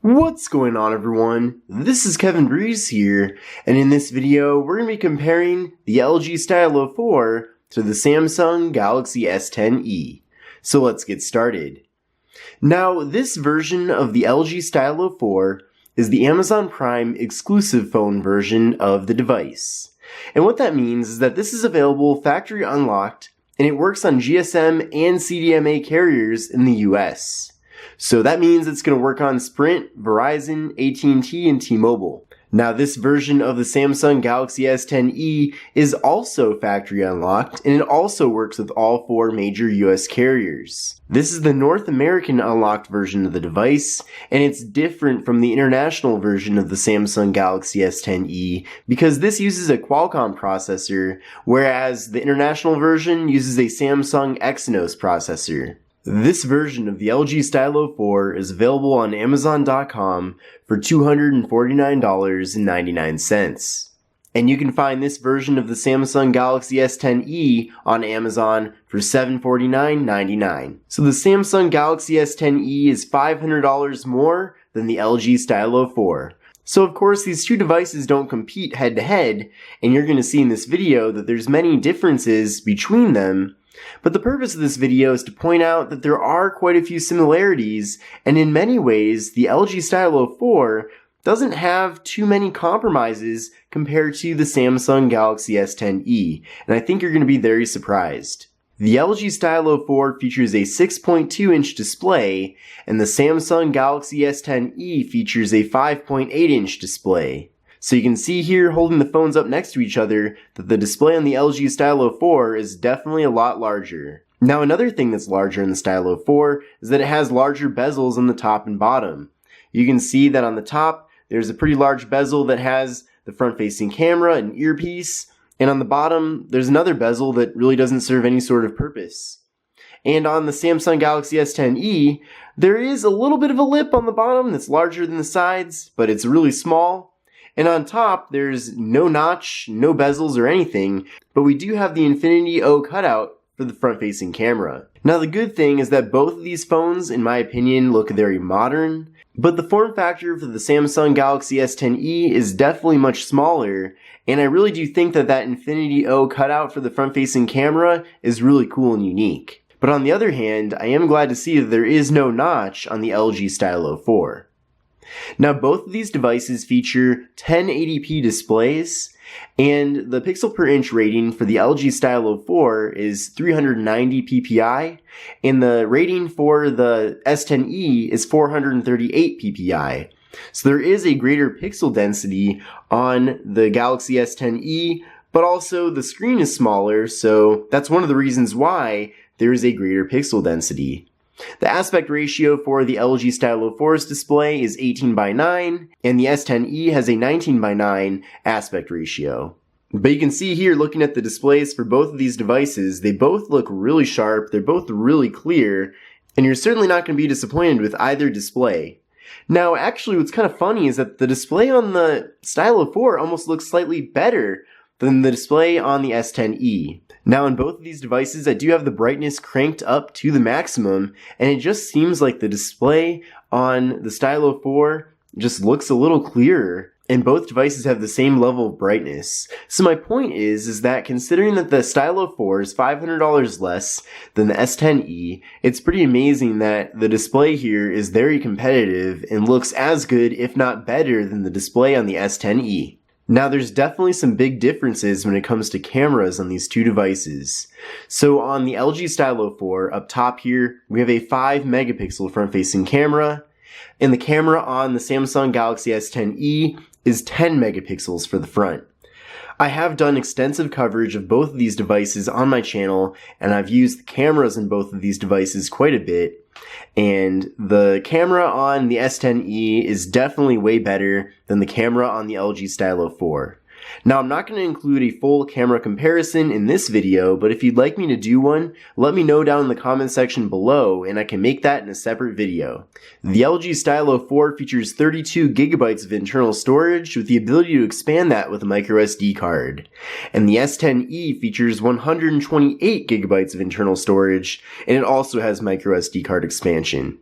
What's going on, everyone? This is Kevin Breeze here, and in this video we're going to be comparing the LG Stylo 4 to the Samsung Galaxy S10e. So let's get started. Now, this version of the LG Stylo 4 is the Amazon Prime exclusive phone version of the device. And what that means is that this is available factory unlocked, and it works on GSM and CDMA carriers in the US. So that means it's going to work on Sprint, Verizon, AT&T, and T-Mobile. Now, this version of the Samsung Galaxy S10e is also factory unlocked, and it also works with all four major US carriers. This is the North American unlocked version of the device, and it's different from the international version of the Samsung Galaxy S10e because this uses a Qualcomm processor, whereas the international version uses a Samsung Exynos processor. This version of the LG Stylo 4 is available on Amazon.com for $249.99. And you can find this version of the Samsung Galaxy S10e on Amazon for $749.99. So the Samsung Galaxy S10e is $500 more than the LG Stylo 4. So of course these two devices don't compete head to head, and you're going to see in this video that there's many differences between them. But the purpose of this video is to point out that there are quite a few similarities, and in many ways, the LG Stylo 4 doesn't have too many compromises compared to the Samsung Galaxy S10e, and I think you're going to be very surprised. The LG Stylo 4 features a 6.2-inch display, and the Samsung Galaxy S10e features a 5.8-inch display. So you can see here, holding the phones up next to each other, that the display on the LG Stylo 4 is definitely a lot larger. Now, another thing that's larger in the Stylo 4 is that it has larger bezels on the top and bottom. You can see that on the top, there's a pretty large bezel that has the front-facing camera and earpiece, and on the bottom, there's another bezel that really doesn't serve any sort of purpose. And on the Samsung Galaxy S10e, there is a little bit of a lip on the bottom that's larger than the sides, but it's really small. And on top, there's no notch, no bezels or anything, but we do have the Infinity O cutout for the front-facing camera. Now, the good thing is that both of these phones, in my opinion, look very modern, but the form factor for the Samsung Galaxy S10e is definitely much smaller, and I really do think that that Infinity O cutout for the front-facing camera is really cool and unique. But on the other hand, I am glad to see that there is no notch on the LG Stylo 4. Now, both of these devices feature 1080p displays, and the pixel per inch rating for the LG Stylo 4 is 390 ppi, and the rating for the S10e is 438 ppi. So there is a greater pixel density on the Galaxy S10e, but also the screen is smaller, so that's one of the reasons why there is a greater pixel density. The aspect ratio for the LG Stylo 4's display is 18:9, and the S10e has a 19:9 aspect ratio. But you can see here, looking at the displays for both of these devices, they both look really sharp, they're both really clear, and you're certainly not going to be disappointed with either display. Now, actually, what's kind of funny is that the display on the Stylo 4 almost looks slightly better than the display on the S10e. Now, in both of these devices, I do have the brightness cranked up to the maximum, and it just seems like the display on the Stylo 4 just looks a little clearer, and both devices have the same level of brightness. So my point is that considering that the Stylo 4 is $500 less than the S10e, it's pretty amazing that the display here is very competitive and looks as good, if not better, than the display on the S10e. Now, there's definitely some big differences when it comes to cameras on these two devices. So on the LG Stylo 4, up top here, we have a 5 megapixel front-facing camera, and the camera on the Samsung Galaxy S10e is 10 megapixels for the front. I have done extensive coverage of both of these devices on my channel, and I've used the cameras in both of these devices quite a bit. And the camera on the S10e is definitely way better than the camera on the LG Stylo 4. Now, I'm not going to include a full camera comparison in this video, but if you'd like me to do one, let me know down in the comment section below and I can make that in a separate video. The LG Stylo 4 features 32 gigabytes of internal storage with the ability to expand that with a microSD card. And the S10e features 128 gigabytes of internal storage, and it also has microSD card expansion.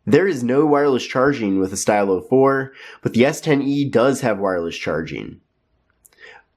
There is no wireless charging with the Stylo 4, but the S10e does have wireless charging.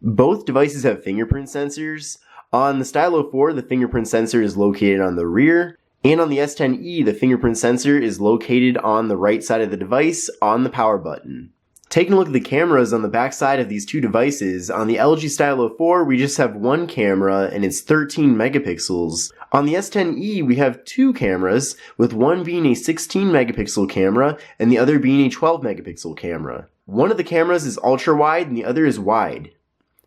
Both devices have fingerprint sensors. On the Stylo 4, the fingerprint sensor is located on the rear, and on the S10e, the fingerprint sensor is located on the right side of the device on the power button. Taking a look at the cameras on the back side of these two devices, on the LG Stylo 4, we just have one camera and it's 13 megapixels. On the S10e, we have two cameras, with one being a 16 megapixel camera and the other being a 12 megapixel camera. One of the cameras is ultra wide and the other is wide.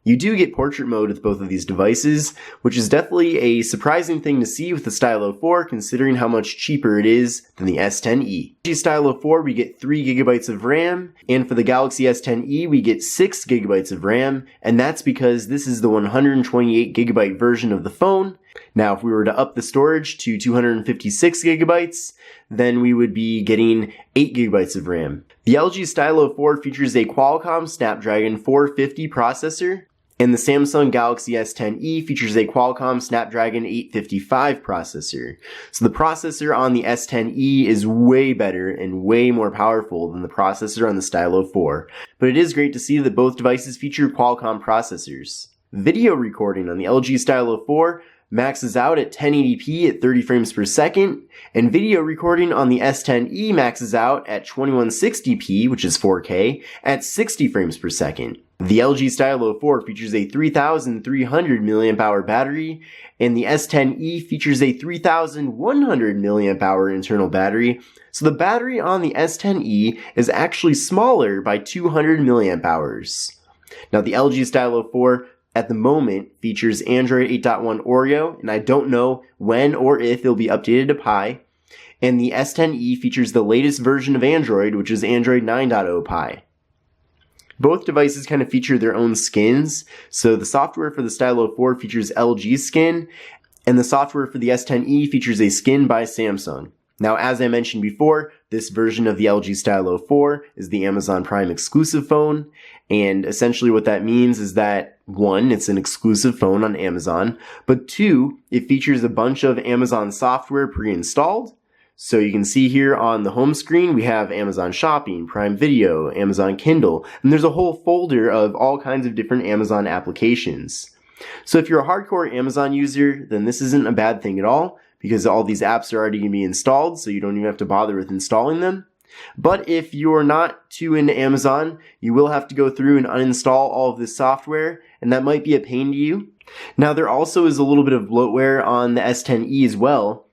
You do get portrait mode with both of these devices, which is definitely a surprising thing to see with the Stylo 4 considering how much cheaper it is than the S10e. LG Stylo 4 we get 3GB of RAM, and for the Galaxy S10e we get 6GB of RAM, and that's because this is the 128GB version of the phone. Now if we were to up the storage to 256GB, then we would be getting 8GB of RAM. The LG Stylo 4 features a Qualcomm Snapdragon 450 processor, and the Samsung Galaxy S10e features a Qualcomm Snapdragon 855 processor. So the processor on the S10e is way better and way more powerful than the processor on the Stylo 4. But it is great to see that both devices feature Qualcomm processors. Video recording on the LG Stylo 4 maxes out at 1080p at 30 frames per second, and video recording on the S10e maxes out at 2160p, which is 4K, at 60 frames per second. The LG Stylo 4 features a 3300 mAh battery, and the S10e features a 3100 mAh internal battery, so the battery on the S10e is actually smaller by 200 mAh. Now the LG Stylo 4 at the moment features Android 8.1 Oreo, and I don't know when or if it'll be updated to Pie. And the S10e features the latest version of Android, which is Android 9.0 Pie. Both devices kind of feature their own skins, so the software for the Stylo 4 features LG skin, and the software for the S10e features a skin by Samsung. Now, as I mentioned before, this version of the LG Stylo 4 is the Amazon Prime exclusive phone, and essentially what that means is that, one, it's an exclusive phone on Amazon, but two, it features a bunch of Amazon software pre-installed. So you can see here on the home screen, we have Amazon Shopping, Prime Video, Amazon Kindle, and there's a whole folder of all kinds of different Amazon applications. So if you're a hardcore Amazon user, then this isn't a bad thing at all, because all these apps are already going to be installed, so you don't even have to bother with installing them. But if you're not too into Amazon, you will have to go through and uninstall all of this software, and that might be a pain to you. Now there also is a little bit of bloatware on the S10e as well.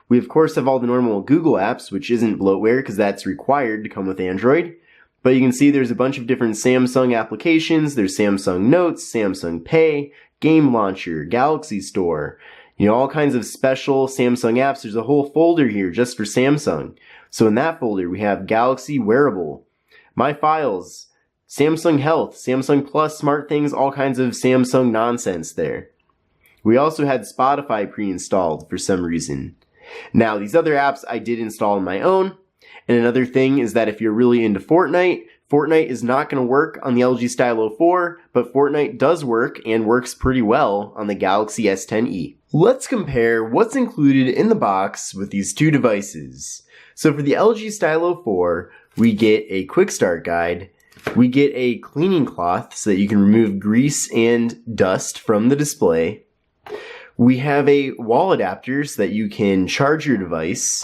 We of course have all the normal Google apps, which isn't bloatware because that's required to come with Android. But you can see there's a bunch of different Samsung applications. There's Samsung Notes, Samsung Pay, Game Launcher, Galaxy Store, all kinds of special Samsung apps. There's a whole folder here just for Samsung. So in that folder, we have Galaxy Wearable, My Files, Samsung Health, Samsung Plus, Smart Things, all kinds of Samsung nonsense there. We also had Spotify pre-installed for some reason. Now, these other apps I did install on my own. And another thing is that if you're really into Fortnite, Fortnite is not going to work on the LG Stylo 4, but Fortnite does work and works pretty well on the Galaxy S10e. Let's compare what's included in the box with these two devices. So for the LG Stylo 4, we get a quick start guide, we get a cleaning cloth so that you can remove grease and dust from the display, we have a wall adapter so that you can charge your device,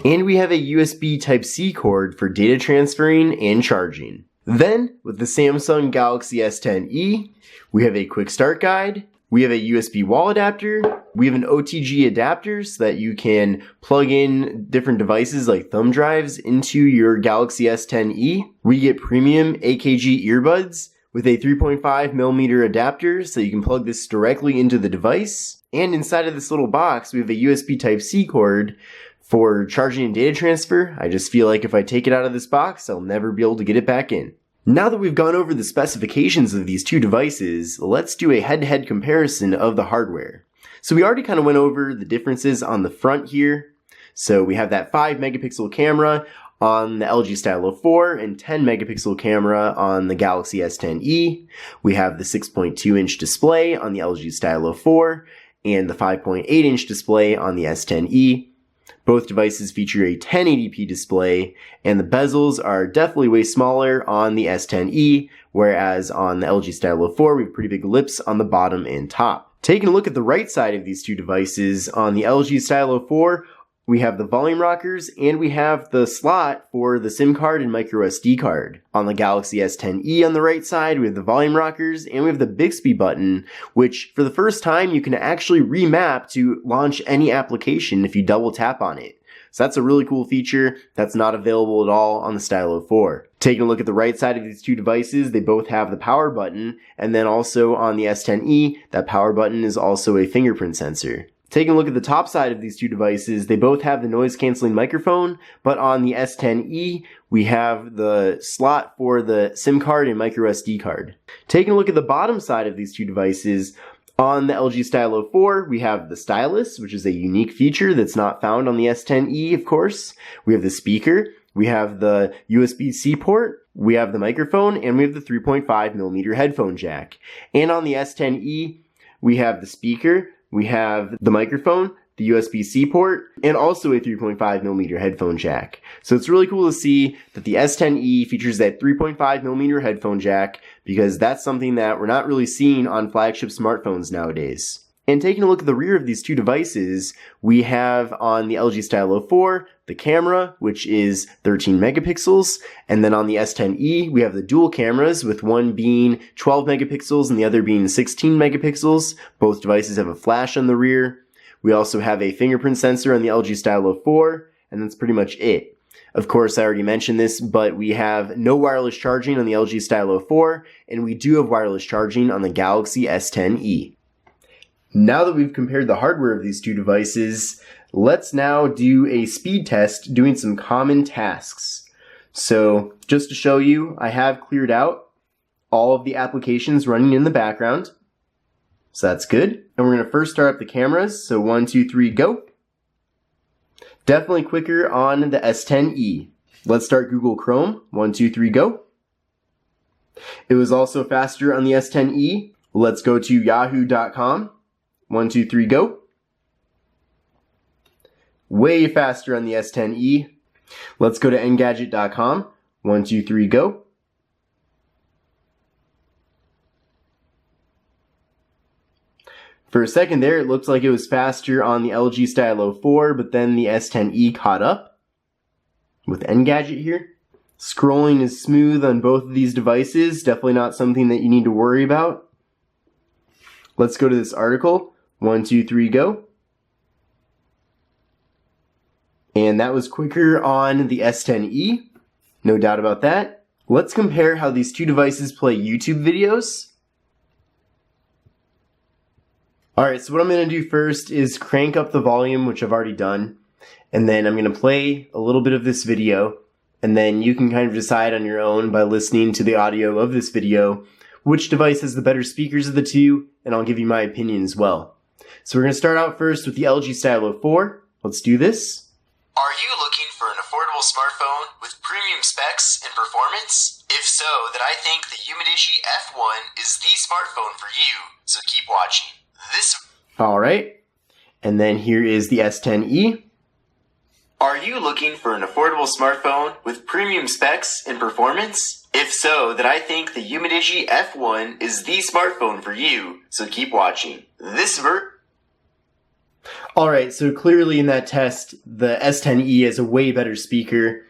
and we have a USB Type-C cord for data transferring and charging. Then, with the Samsung Galaxy S10e, we have a quick start guide, we have a USB wall adapter, we have an OTG adapter so that you can plug in different devices like thumb drives into your Galaxy S10e. We get premium AKG earbuds with a 3.5mm adapter so you can plug this directly into the device. And inside of this little box, we have a USB Type-C cord for charging and data transfer. I just feel like if I take it out of this box, I'll never be able to get it back in. Now that we've gone over the specifications of these two devices, let's do a head-to-head comparison of the hardware. So we already kind of went over the differences on the front here. So we have that 5 megapixel camera on the LG Stylo 4 and 10 megapixel camera on the Galaxy S10e. We have the 6.2 inch display on the LG Stylo 4 and the 5.8 inch display on the S10e. Both devices feature a 1080p display, and the bezels are definitely way smaller on the S10e, whereas on the LG Stylo 4 we have pretty big lips on the bottom and top. Taking a look at the right side of these two devices, on the LG Stylo 4, we have the volume rockers and we have the slot for the SIM card and micro SD card. On the Galaxy S10e on the right side, we have the volume rockers and we have the Bixby button, which for the first time you can actually remap to launch any application if you double tap on it. So that's a really cool feature that's not available at all on the Stylo 4. Taking a look at the right side of these two devices, they both have the power button, and then also on the S10e, that power button is also a fingerprint sensor. Taking a look at the top side of these two devices, they both have the noise canceling microphone, but on the S10e, we have the slot for the SIM card and micro SD card. Taking a look at the bottom side of these two devices, on the LG Stylo 4, we have the stylus, which is a unique feature that's not found on the S10e, of course. We have the speaker, we have the USB-C port, we have the microphone, and we have the 3.5mm headphone jack. And on the S10e, we have the speaker, we have the microphone, the USB-C port, and also a 3.5mm headphone jack. So it's really cool to see that the S10e features that 3.5mm headphone jack, because that's something that we're not really seeing on flagship smartphones nowadays. And taking a look at the rear of these two devices, we have on the LG Stylo 4, the camera, which is 13 megapixels, and then on the S10e, we have the dual cameras, with one being 12 megapixels and the other being 16 megapixels. Both devices have a flash on the rear. We also have a fingerprint sensor on the LG Stylo 4, and that's pretty much it. Of course, I already mentioned this, but we have no wireless charging on the LG Stylo 4, and we do have wireless charging on the Galaxy S10e. Now that we've compared the hardware of these two devices, let's now do a speed test doing some common tasks. So just to show you, I have cleared out all of the applications running in the background. So that's good. And we're going to first start up the cameras. So 1, 2, 3, go. Definitely quicker on the S10e. Let's start Google Chrome. 1, 2, 3, go. It was also faster on the S10e. Let's go to yahoo.com. 1, 2, 3, go. Way faster on the S10e. Let's go to engadget.com. 1, 2, 3, go. For a second there, it looked like it was faster on the LG Stylo 4, but then the S10e caught up with Engadget here. Scrolling is smooth on both of these devices. Definitely not something that you need to worry about. Let's go to this article. 1, 2, 3, go. And that was quicker on the S10e. No doubt about that. Let's compare how these two devices play YouTube videos. Alright, so what I'm going to do first is crank up the volume, which I've already done. And then I'm going to play a little bit of this video. And then you can kind of decide on your own by listening to the audio of this video which device has the better speakers of the two, and I'll give you my opinion as well. So we're going to start out first with the LG Stylo 4. Let's do this. Are you looking for an affordable smartphone with premium specs and performance? If so, then I think the Umidigi F1 is the smartphone for you, so keep watching. Alright, and then here is the S10e. Are you looking for an affordable smartphone with premium specs and performance? If so, then I think the Umidigi F1 is the smartphone for you, so keep watching. Alright, so clearly in that test, the S10e has a way better speaker.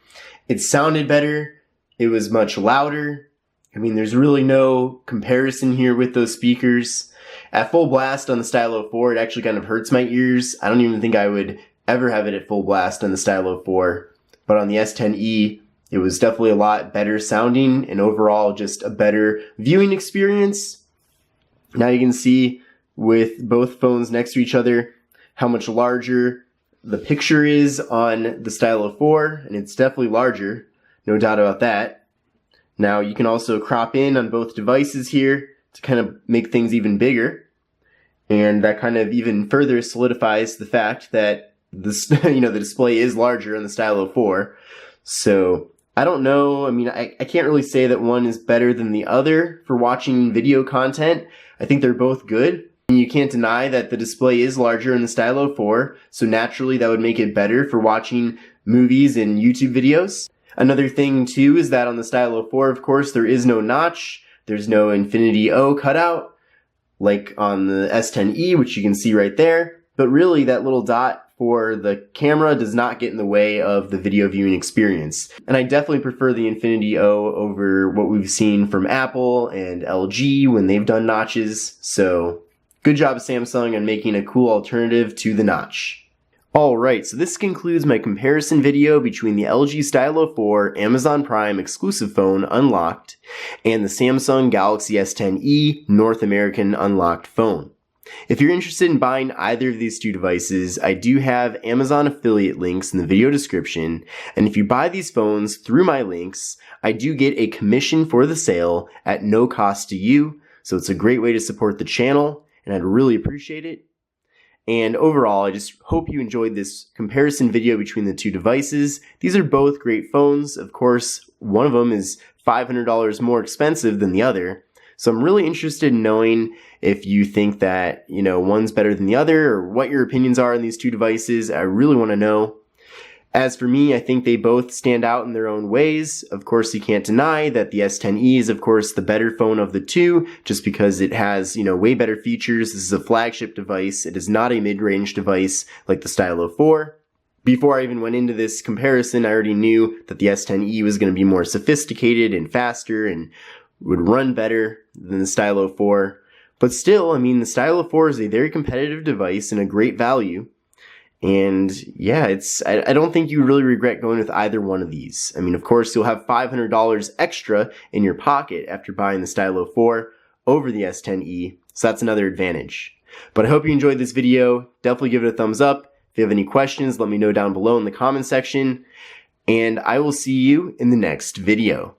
It sounded better, it was much louder. I mean, there's really no comparison here with those speakers. At full blast on the Stylo 4, it actually kind of hurts my ears. I don't even think I would ever have it at full blast on the Stylo 4. But on the S10e, it was definitely a lot better sounding and overall just a better viewing experience. Now you can see with both phones next to each other how much larger the picture is on the Stylo 4, and it's definitely larger, no doubt about that. Now you can also crop in on both devices here to kind of make things even bigger, and that kind of even further solidifies the fact that this, the display is larger on the Stylo 4. So I don't know. I mean, I can't really say that one is better than the other for watching video content. I think they're both good. And you can't deny that the display is larger in the Stylo 4, so naturally that would make it better for watching movies and YouTube videos. Another thing too is that on the Stylo 4, of course, there is no notch, there's no Infinity O cutout, like on the S10e, which you can see right there, but really that little dot for the camera does not get in the way of the video viewing experience. And I definitely prefer the Infinity O over what we've seen from Apple and LG when they've done notches, so good job Samsung on making a cool alternative to the notch. Alright, so this concludes my comparison video between the LG Stylo 4 Amazon Prime exclusive phone unlocked and the Samsung Galaxy S10e North American unlocked phone. If you're interested in buying either of these two devices, I do have Amazon affiliate links in the video description, and if you buy these phones through my links, I do get a commission for the sale at no cost to you, so it's a great way to support the channel, and I'd really appreciate it. And overall, I just hope you enjoyed this comparison video between the two devices. These are both great phones. Of course, one of them is $500 more expensive than the other. So I'm really interested in knowing if you think that, one's better than the other or what your opinions are on these two devices. I really want to know. As for me, I think they both stand out in their own ways. Of course, you can't deny that the S10e is, of course, the better phone of the two, just because it has, way better features. This is a flagship device. It is not a mid-range device like the Stylo 4. Before I even went into this comparison, I already knew that the S10e was going to be more sophisticated and faster and would run better than the Stylo 4. But still, the Stylo 4 is a very competitive device and a great value. And yeah, I don't think you really regret going with either one of these. Of course, you'll have $500 extra in your pocket after buying the Stylo 4 over the S10e, so that's another advantage. But I hope you enjoyed this video. Definitely give it a thumbs up. If you have any questions, let me know down below in the comment section. And I will see you in the next video.